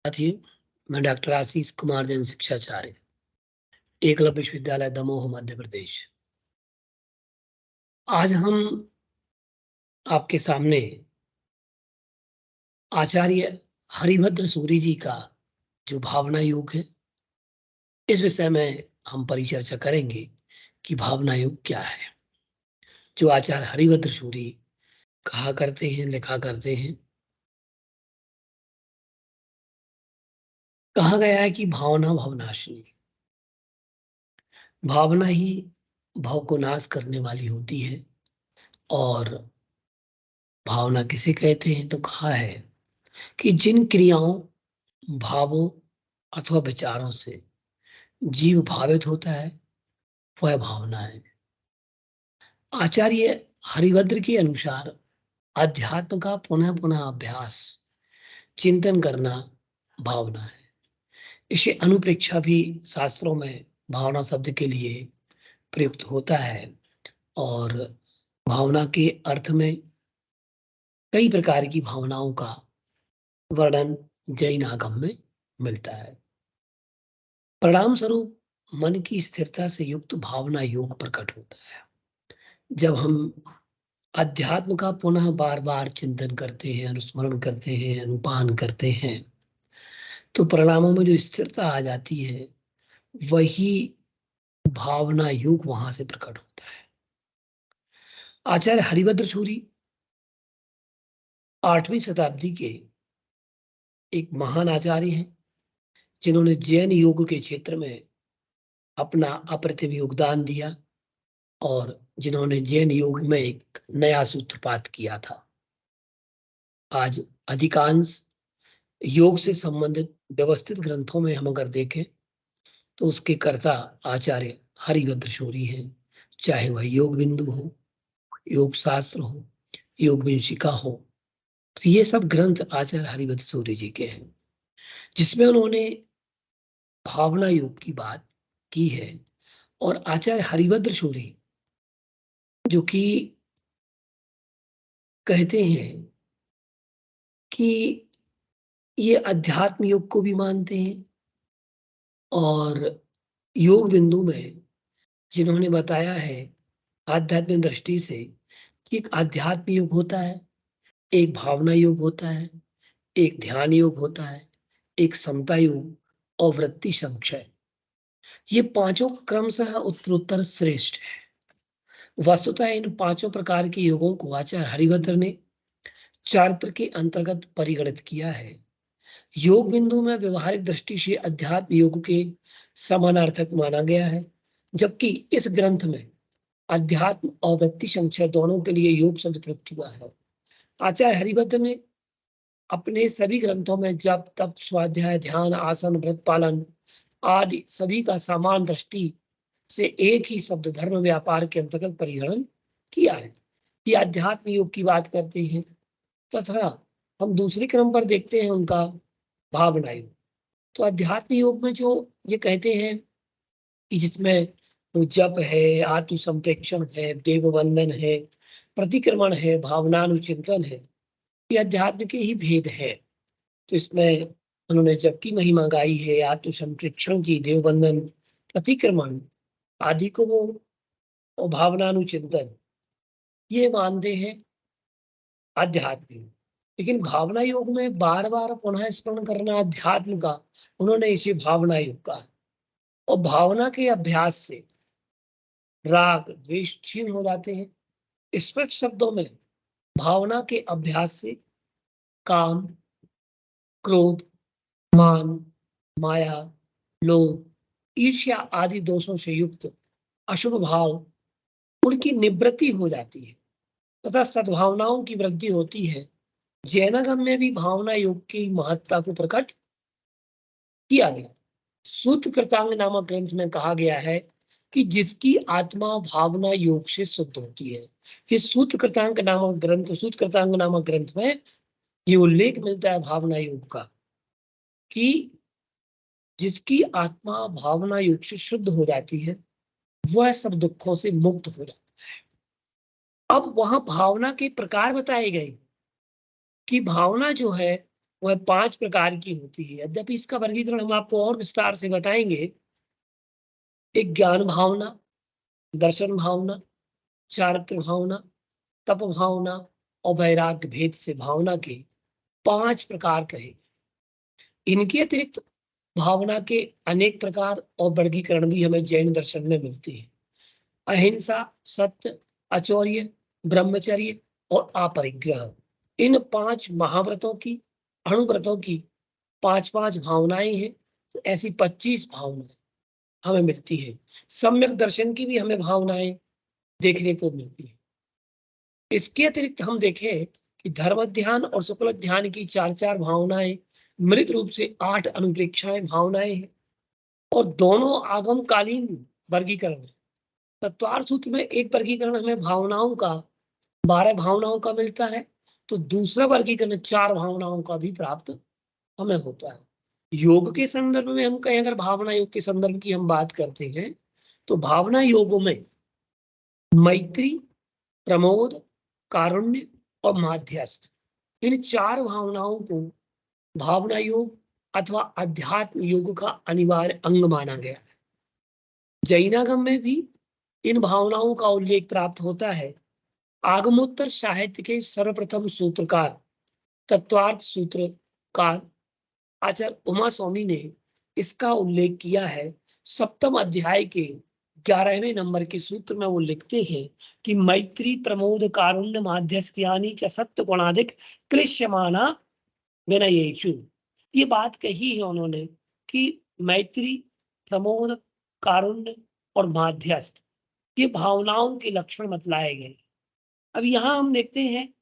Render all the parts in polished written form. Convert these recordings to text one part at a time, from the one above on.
साथियों, मैं डॉक्टर आशीष कुमार जैन शिक्षाचार्य, एकलव्य विश्वविद्यालय दमोह मध्य प्रदेश। आज हम आपके सामने आचार्य हरिभद्र सूरी जी का जो भावना योग है, इस विषय में हम परिचर्चा करेंगे कि भावना योग क्या है। जो आचार्य हरिभद्र सूरी कहा करते हैं, लिखा करते हैं, कहा गया है कि भावना भवनाशिनी, भावना ही भव को नाश करने वाली होती है। और भावना किसे कहते हैं, तो कहा है कि जिन क्रियाओं, भावों अथवा विचारों से जीव भावित होता है, वह भावना है। आचार्य हरिभद्र के अनुसार अध्यात्म का पुनः पुनः अभ्यास, चिंतन करना भावना है। इसे अनुप्रेक्षा भी शास्त्रों में भावना शब्द के लिए प्रयुक्त होता है। और भावना के अर्थ में कई प्रकार की भावनाओं का वर्णन जैन आगम में मिलता है। परिणाम स्वरूप मन की स्थिरता से युक्त भावना योग प्रकट होता है। जब हम अध्यात्म का पुनः बार बार चिंतन करते हैं, अनुस्मरण करते हैं, अनुपान करते हैं, तो परिणामों में जो स्थिरता आ जाती है, वही भावना योग वहां से प्रकट होता है। आचार्य हरिभद्र सूरी 8वीं शताब्दी के एक महान आचार्य हैं, जिन्होंने जैन योग के क्षेत्र में अपना अप्रतिम योगदान दिया और जिन्होंने जैन योग में एक नया सूत्रपात किया था। आज अधिकांश योग से संबंधित व्यवस्थित ग्रंथों में हम अगर देखें, तो उसके कर्ता आचार्य हरिभद्र सूरी हैं। चाहे वह योग बिंदु हो, योग शास्त्र हो, योग विंशिका हो, तो ये सब ग्रंथ आचार्य हरिभद्र सूरी जी के हैं, जिसमें उन्होंने भावना योग की बात की है। और आचार्य हरिभद्र सूरी जो कि कहते हैं कि ये अध्यात्म योग को भी मानते हैं, और योग बिंदु में जिन्होंने बताया है आध्यात्मिक दृष्टि से कि एक आध्यात्म योग होता है, एक भावना योग होता है, एक ध्यान योग होता है, एक समता योग और वृत्ति संक्षय। ये पांचों क्रमशः उत्तरोत्तर श्रेष्ठ है। वस्तुतः इन पांचों प्रकार के योगों को आचार्य हरिभद्र ने चारित्र के अंतर्गत परिगणित किया है। योग बिंदु में व्यवहारिक दृष्टि से अध्यात्म योग के समानार्थक माना गया है, जबकि इस ग्रंथ में अध्यात्म और वृत्ति संक्षय दोनों के लिए योग शब्द प्रयुक्त हुआ है। आचार्य हरिभद्र ने अपने सभी ग्रंथों में जप, तप, स्वाध्याय, ध्यान, आसन, व्रत पालन आदि सभी का समान दृष्टि से एक ही शब्द धर्म व्यापार के अंतर्गत परिगणन किया है। ये अध्यात्म योग की बात करते हैं, तथा हम दूसरे क्रम पर देखते हैं उनका भावना योग। तो अध्यात्म योग में जो ये कहते हैं कि जिसमें वो जप है, आत्म संप्रेक्षण है, देव वंदन है, प्रतिक्रमण है, भावनानुचिंतन है, ये अध्यात्म के ही भेद है। तो इसमें उन्होंने जप की महिमा गाई है, आत्म संप्रेक्षण की, देव वंदन, प्रतिक्रमण आदि को वो भावनानुचिंतन ये मानते हैं आध्यात्म। लेकिन भावना योग में बार बार पुनः स्मरण करना अध्यात्म का, उन्होंने इसे भावना योग कहा। और भावना के अभ्यास से राग द्वेष क्षीण हो जाते हैं। स्पष्ट शब्दों में भावना के अभ्यास से काम, क्रोध, मान, माया, लोभ, ईर्ष्या आदि दोषों से युक्त अशुभ भाव, उनकी निवृत्ति हो जाती है तथा सद्भावनाओं की वृद्धि होती है। जैनागम में भी भावना योग की महत्ता को प्रकट किया गया। सूत्र कृतांग नामक ग्रंथ में कहा गया है कि जिसकी आत्मा भावना योग से शुद्ध होती है। इस सूत्र कृतांग नामक ग्रंथ में ये उल्लेख मिलता है भावना योग का कि जिसकी आत्मा भावना योग से शुद्ध हो जाती है, वह सब दुखों से मुक्त हो जाता है। अब वहां भावना के प्रकार बताए गए कि भावना जो है वह 5 प्रकार की होती है। यद्यपि इसका वर्गीकरण हम आपको और विस्तार से बताएँगे। एक ज्ञान भावना, दर्शन भावना, चारित्र भावना, तप भावना और वैराग्य भेद से भावना के 5 प्रकार कहे। इनके अतिरिक्त भावना के अनेक प्रकार और वर्गीकरण भी हमें जैन दर्शन में मिलते हैं। अहिंसा, सत्य, अचौर्य, ब्रह्मचर्य और अपरिग्रह, इन 5 महाव्रतों की, अणुव्रतों की 5-5 भावनाएं हैं। तो ऐसी 25 भावनाएं हमें मिलती है। सम्यक दर्शन की भी हमें भावनाएं देखने को मिलती है। इसके अतिरिक्त हम देखें कि धर्म ध्यान और शुक्ल ध्यान की 4-4 भावनाएं, मृत रूप से 8 अनुप्रेक्षाएं भावनाएं हैं और दोनों आगमकालीन वर्गीकरण है। तत्वार्थ सूत्र में एक वर्गीकरण हमें भावनाओं का, 12 भावनाओं का मिलता है, तो दूसरा वर्गीकरण 4 भावनाओं का भी प्राप्त हमें होता है। योग के संदर्भ में हम कहें, अगर भावना योग के संदर्भ की हम बात करते हैं, तो भावना योगों में मैत्री, प्रमोद, कारुण्य और माध्यस्थ, इन 4 भावनाओं को भावना योग अथवा अध्यात्म योग का अनिवार्य अंग माना गया है। जैनागम में भी इन भावनाओं का उल्लेख प्राप्त होता है। आगमोत्तर साहित्य के सर्वप्रथम सूत्रकार, तत्वार्थ सूत्रकार आचार्य उमा स्वामी ने इसका उल्लेख किया है। सप्तम अध्याय के 11वें नंबर के सूत्र में वो लिखते हैं कि मैत्री, प्रमोद, कारुण्य, माध्यस्थ्यानि च सत्य गुणाधिक क्लिश्यमाना विनयेषु। ये बात कही है उन्होंने कि मैत्री, प्रमोद, कारुण्य और माध्यस्थ, ये भावनाओं के लक्षण बतलाए गए। अब यहाँ हम देखते हैं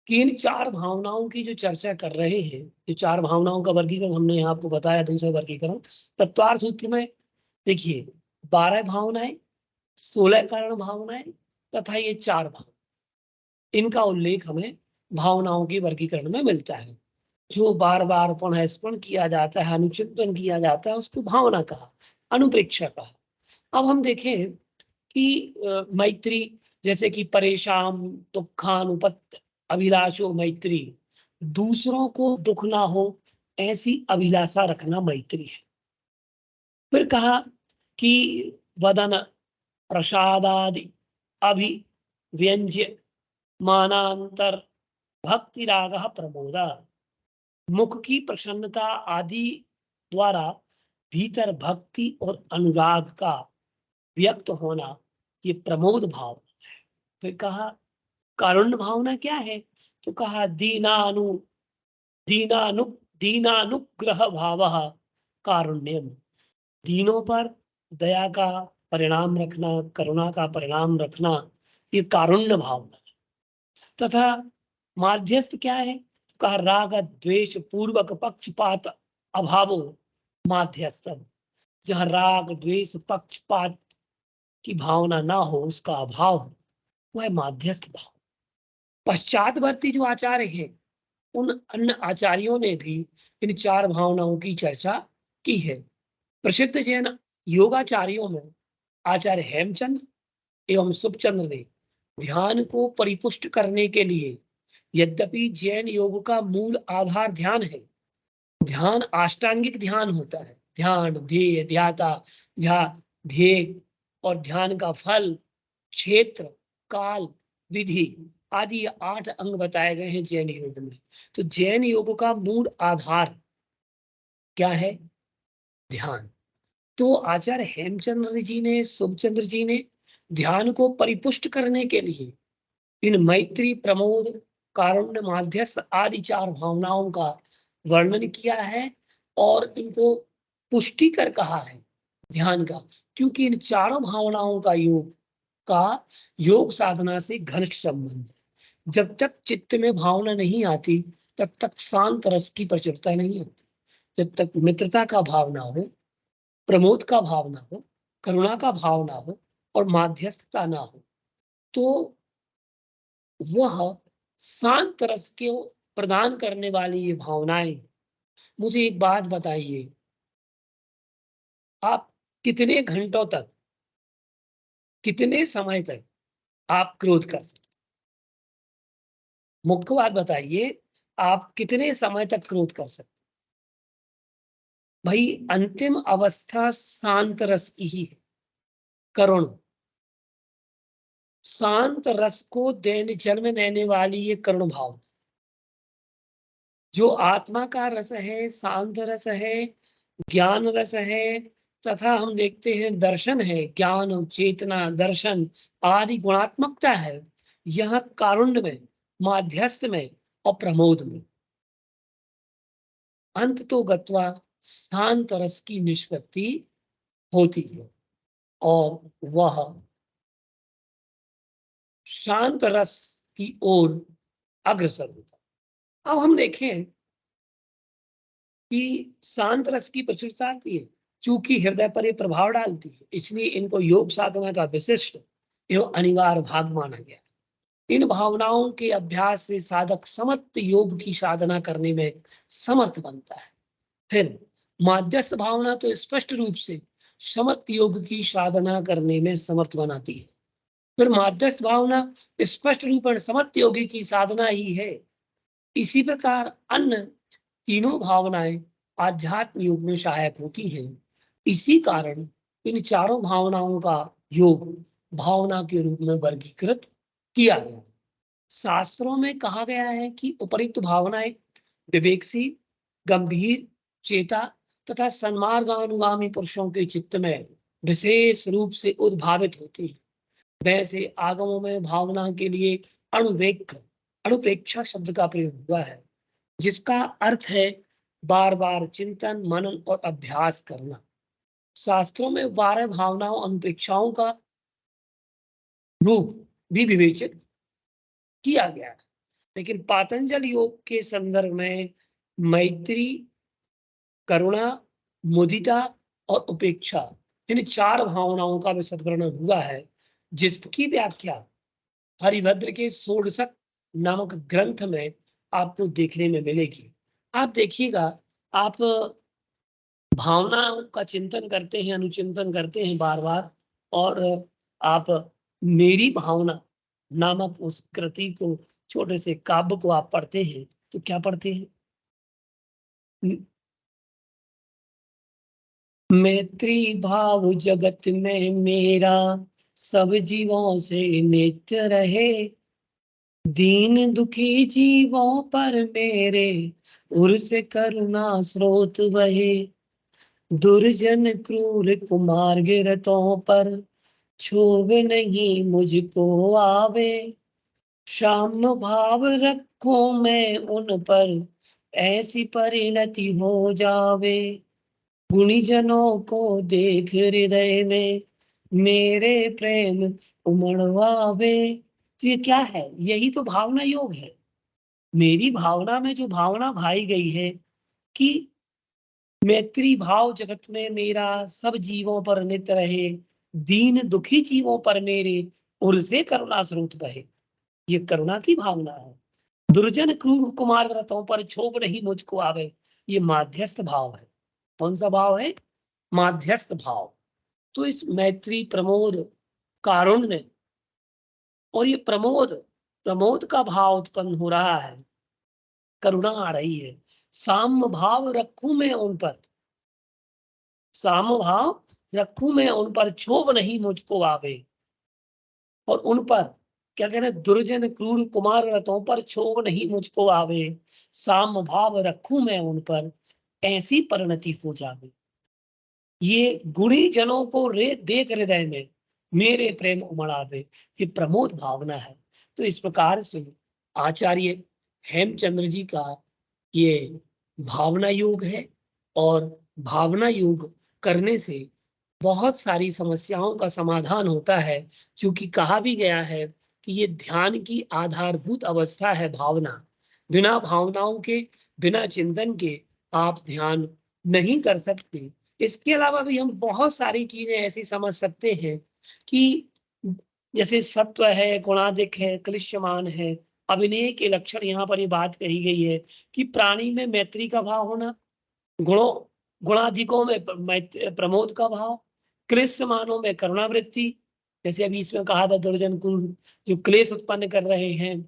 कि इन 4 भावनाओं की जो चर्चा कर रहे हैं, जो 4 भावनाओं का वर्गीकरण हमने यहाँ आपको बताया, दूसरा वर्गीकरण तत्वार्थ सूत्र में देखिए 12 भावनाएं, 16 कारण भावनाएं तथा ये 4 भाव, इनका उल्लेख हमें भावनाओं के वर्गीकरण में मिलता है। जो बार बार पुनः स्मरण किया जाता है, अनुचिंतन किया जाता है, उसको भावना कहा, अनुप्रेक्षा कहा। अब हम देखें कि मैत्री, जैसे कि परेशान, दुखानुपत, अभिलाषो मैत्री, दूसरों को दुख ना हो ऐसी अभिलाषा रखना मैत्री है। फिर कहा कि वदन प्रसादादि अभिव्यंज्य मानांतर भक्ति राग प्रमोदा, मुख की प्रसन्नता आदि द्वारा भीतर भक्ति और अनुराग का व्यक्त होना, ये प्रमोद भाव। फिर कहा कारुण्य भावना क्या है, तो कहा दीनानु दीनानुग्रह भाव कारुण्यम, दीनों पर दया का परिणाम रखना, करुणा का परिणाम रखना, ये कारुण्य भावना है। तथा माध्यस्थ क्या है, तो कहा राग द्वेष पूर्वक पक्षपात अभावो माध्यस्थम, जहाँ राग द्वेष पक्षपात की भावना ना हो, उसका अभाव हो, वह माध्यस्थ भाव। पश्चातवर्ती जो आचार्य हैं, उन अन्य आचार्यों ने भी इन 4 भावनाओं की चर्चा की है। प्रसिद्ध जैन योगाचार्यों में आचार्य हेमचंद एवं सुखचंद्र ने ध्यान को परिपुष्ट करने के लिए, यद्यपि जैन योग का मूल आधार ध्यान है, ध्यान अष्टांगिक ध्यान होता है, ध्यान, ध्येय, ध्याता, ध्येय और ध्यान का फल, क्षेत्र, काल, विधि आदि 8 अंग बताए गए हैं जैन योग में। तो जैन योग का मूल आधार क्या है, ध्यान। तो आचार्य हेमचंद्र जी ने, सुखचंद्र जी ने ध्यान को परिपुष्ट करने के लिए इन मैत्री, प्रमोद, कारुण्य, माध्यस्थ आदि 4 भावनाओं का वर्णन किया है और इनको पुष्टि कर कहा है ध्यान का, क्योंकि इन 4 भावनाओं का योग साधना से घनिष्ठ संबंध है। जब तक चित्त में भावना नहीं आती, तब तक शांत रस की प्रचुरता नहीं होती। जब तक मित्रता का भावना हो, प्रमोद का भावना हो, करुणा का भावना हो और माध्यस्थता ना हो, तो वह शांत रस को प्रदान करने वाली ये भावनाएं। मुझे एक बात बताइए, आप कितने घंटों तक, कितने समय तक आप क्रोध कर सकते? मुख्य बात बताइए, आप कितने समय तक क्रोध कर सकते? भाई अंतिम अवस्था शांत रस की ही है, करुण। शांत रस को देने जन्म देने वाली ये करुण भाव, जो आत्मा का रस है, शांत रस है, ज्ञान रस है, तथा हम देखते हैं दर्शन है, ज्ञान, चेतना, दर्शन आदि गुणात्मकता है, यह कारुण्य में, माध्यस्थ में और प्रमोद में। अंत तो गत्वा शांत रस की निष्पत्ति होती है और वह शांत रस की ओर अग्रसर होता है। अब हम देखें कि शांत रस की प्रचुरता आती है, चूंकि हृदय पर ये प्रभाव डालती है, इसलिए इनको योग साधना का विशिष्ट एवं अनिवार्य भाग माना गया। इन भावनाओं के अभ्यास से साधक समत्व योग की साधना करने में समर्थ बनता है। फिर माध्यस्थ भावना तो स्पष्ट रूप से समत्व योग की साधना करने में समर्थ बनाती है। फिर माध्यस्थ भावना स्पष्ट रूप से समत्व योगी की साधना ही है। इसी प्रकार अन्य तीनों भावनाएं आध्यात्म योग में सहायक होती हैं। इसी कारण इन चारों भावनाओं का योग भावना के रूप में वर्गीकृत किया गया। शास्त्रों में कहा गया है कि उपयुक्त भावनाएं विवेकशील, गंभीर, चेता तथा सन्मार्गानुगामी पुरुषों के चित्त में विशेष रूप से उद्भावित होती है। वैसे आगमों में भावना के लिए अणुवेग अणुपेक्षा शब्द का प्रयोग हुआ है, जिसका अर्थ है बार बार चिंतन, मनन और अभ्यास करना। शास्त्रों में 12 भावनाओं अनुपेक्षाओं का रूप भी विवेचित किया गया है, लेकिन पातंजल योग के संदर्भ में मैत्री, करुणा, मुदिता और उपेक्षा इन 4 भावनाओं का विशद वर्णन हुआ है, जिसकी व्याख्या हरिभद्र के षोडशक नामक ग्रंथ में आपको देखने में मिलेगी। आप देखिएगा, आप भावनाओं का चिंतन करते हैं, अनुचिंतन करते हैं बार बार, और आप मेरी भावना नामक उस कृति को, छोटे से काव्य को आप पढ़ते हैं, तो क्या पढ़ते हैं? मैत्री भाव जगत में मेरा, सब जीवों से नित्य रहे, दीन दुखी जीवों पर मेरे उर से करुणा स्रोत बहे, दुर्जन क्रूर कुमार्ग रतों पर क्षोभ नहीं मुझको आवे, शाम भाव रखूं मैं उन पर ऐसी परिणति हो जावे, गुणीजनों को देख हृदय में मेरे प्रेम उमड़वावे। तो ये क्या है? यही तो भावना योग है। मेरी भावना में जो भावना भाई गई है कि मैत्री भाव जगत में मेरा, सब जीवों पर नित्य रहे, दीन दुखी जीवों पर मेरे उर से करुणा स्रोत बहे, ये करुणा की भावना है। दुर्जन क्रूर कुमार व्रतों पर क्षोभ नहीं मुझको आवे, ये माध्यस्थ भाव है। कौन सा भाव है? माध्यस्थ भाव। तो इस मैत्री, प्रमोद, कारुण्य और ये प्रमोद, प्रमोद का भाव उत्पन्न हो रहा है, करुणा आ रही है। साम भाव रखूं मैं उन पर, साम भाव रखूं मैं उन पर, क्षोभ नहीं मुझको आवे, और उन पर क्या कह रहे हैं? दुर्जन क्रूर कुमार रतों पर क्षोभ नहीं मुझको आवे, साम भाव रखूं मैं उन पर ऐसी परिणति हो जावे, ये गुणी जनों को रे देख हृदय में मेरे प्रेम उमड़ावे, ये प्रमोद भावना है। तो इस प्रकार से आचार्य हेमचंद्र जी का ये भावना योग है, और भावना योग करने से बहुत सारी समस्याओं का समाधान होता है, क्योंकि कहा भी गया है कि ये ध्यान की आधारभूत अवस्था है भावना। बिना भावनाओं के, बिना चिंतन के आप ध्यान नहीं कर सकते। इसके अलावा भी हम बहुत सारी चीजें ऐसी समझ सकते हैं कि जैसे सत्व है, गुणाधिक है, क्लिश्यमान है, अभिनय के लक्षण यहाँ पर ये बात कही गई है कि प्राणी में मैत्री का भाव होना, गुणों गुणाधिकों में प्रमोद का भाव, क्लिश्यमानों में करुणावृत्ति, जैसे अभी इसमें कहा था दुर्जन कुल जो क्लेश उत्पन्न कर रहे हैं,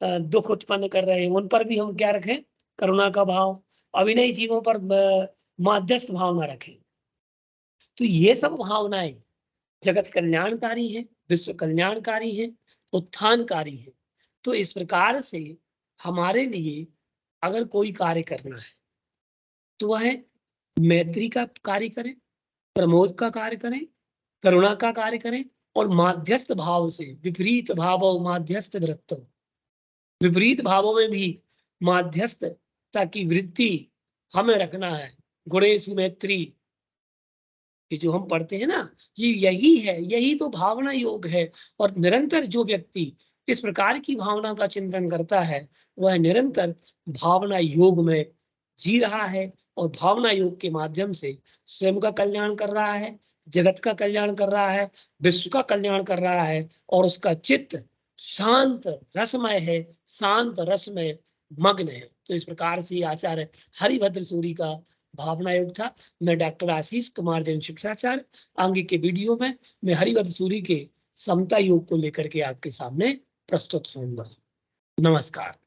दुख उत्पन्न कर रहे हैं, उन पर भी हम क्या रखें? करुणा का भाव। अभिनयी जीवों पर माध्यस्थ भावना रखें। तो ये सब भावनाएं जगत कल्याणकारी है, विश्व कल्याणकारी है, उत्थानकारी है। तो इस प्रकार से हमारे लिए अगर कोई कार्य करना है तो वह मैत्री का कार्य करें, प्रमोद का कार्य करें, करुणा का कार्य करें और माध्यस्थ भाव से, विपरीत भावो माध्यस्थ वृत्तो, विपरीत भावों में भी माध्यस्थता की वृत्ति हमें रखना है। गुणेषु मैत्री, ये जो हम पढ़ते हैं ना, ये यही है, यही तो भावना योग है। और निरंतर जो व्यक्ति इस प्रकार की भावना का चिंतन करता है, वह निरंतर भावना योग में जी रहा है और भावना योग के माध्यम से स्वयं का कल्याण कर रहा है, जगत का कल्याण कर रहा है, विश्व का कल्याण कर रहा है और उसका चित्त शांत रसमय है, शांत रसमय मग्न है। तो इस प्रकार से आचार्य हरिभद्र सूरी का भावना योग था। मैं डॉक्टर आशीष कुमार जैन शिक्षाचार्य, आगे के वीडियो में मैं हरिभद्र सूरी के समता योग को लेकर के आपके सामने प्रस्तुत होऊंगा। नमस्कार।